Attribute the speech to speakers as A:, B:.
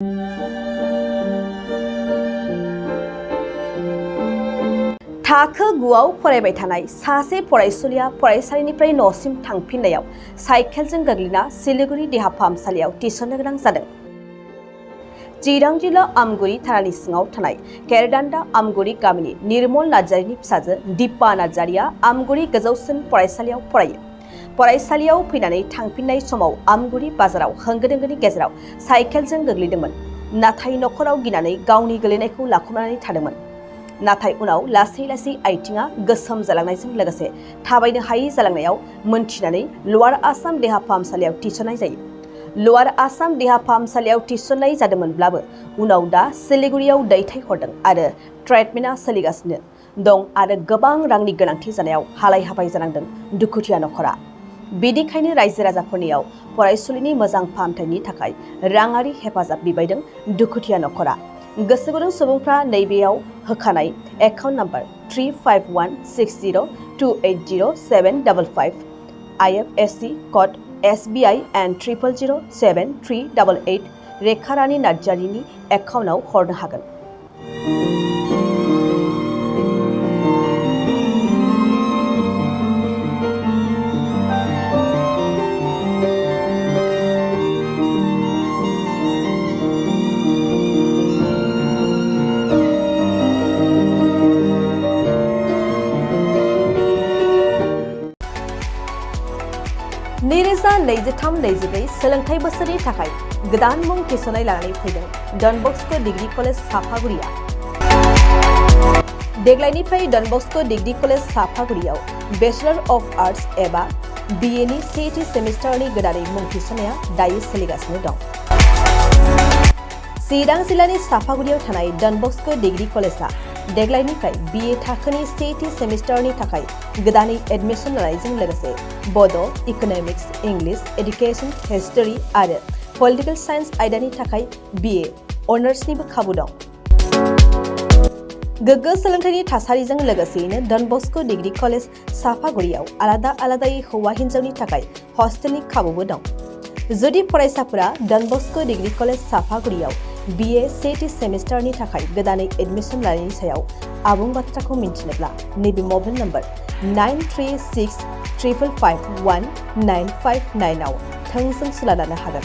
A: थाखो 9आव फरायबाय थानाय सासे फरायसुलिया फरायसालिनिफ्राय न'सिम थांफिननायाव साइकेलजों गोग्लैना सिलिगुरि देहा फाहामसालियाव थिसननो गोनां जादों। चिरां जिल्ला आमगुरि थानानि सिङाव थानाय केरदान्दा आमगुरि गामिनि निर्मल नार्जारीनि फिसाजो दीपा नार्जारीया आमगुरि गोजौसिन फरायसालियाव फरायो। फरायसालियाव फैनानै थांफिननाय समाव आमगुरि बाजाराव होंगो दोंगोनि गेजेराव साइकेलजों गोग्लैदोंमोन। नाथाय नखराव गिनानै गावनि गोलैनायखौ लाखुमानानै थादोंमोन। नाथाय उनाव लासै लासै आइथिङा गोसोम जालांनायजों लोगोसे थाबायनो हायै जालांनायाव मोनथिनानै लवार आसाम देहा फाहामसालियाव थिसननाय जायो। लवार आसाम देहा फाहामसालियाव थिसननाय जादोंमोनब्लाबो उनाव दा सिलिगुरियाव दैथायहरदों आरो ट्रिटमेन्टआ सोलिगासिनो दं आरो गोबां रांनि गोनांथि जानायाव हालाय हाफाय जानांदों दुखुथिया नखरा। बेनिखायनो रायजो राजाफोरनियाव फरायसुलिनि मोजां फाहामथायनि थाखाय राङारि हेफाजाब बिबायदों दुखुथिया नखरा। गोसो गुदुं सुबुंफ्रा नैबेयाव होखानाय account number 351602807555 IFSC code SBI and 0007388 Rekha Rani नार्जारीनि एकाउन्टआव हरनो हागोन। नैरोजा 23-24 सोलोंथाइ बोसोरनि थाखाय गोदान मुं थिसननाय लानानै फैदों डन बस्क' डिग्री कलेज साफागुरिया। देग्लायनिफ्राय डन बस्क' डिग्री कलेज साफागुरियाव बेचलर अफ आर्ट्स एबा BA नि सेथि सेमिस्टारनि गोदानै मुं थिसननाया दायो सोलिगासिनो दं। चिरां जिल्लानि साफागुरियाव थानाय डन बस्क' डिग्री कलेजआ देग्लायनिफ्राय BA थाखोनि सेथि सेमिस्टारनि थाखाय गोदानै एडमिशन लानायजों लोगोसे बड', इक'नमिक्स, इंलिश, एडुकेशन, हिस्टरी आरो पलिटिकल साइन्स आयदानि थाखाय BA अनार्सनिबो खाबु दं। गोग्गो सोलोंथाइनि थासारिजों लोगोसेयैनो डन बस्क' डिग्री कलेज साफागुरियाव आलादा आलादायै हौवा हिन्जावनि थाखाय हस्टेलनि खाबुबो दं। जुदि फरायसाफोरा डन बस्क' डिग्री कलेज साफागुरियाव BA सेथि सेमिस्टारनि थाखाय गोदानै एडमिशन लानायनि सायाव आबुं बाथ्राखौ मिन्थिनोब्ला नैबे मबाइल नम्बर 9365519559 आव थोंजों सुला लानो हागोन।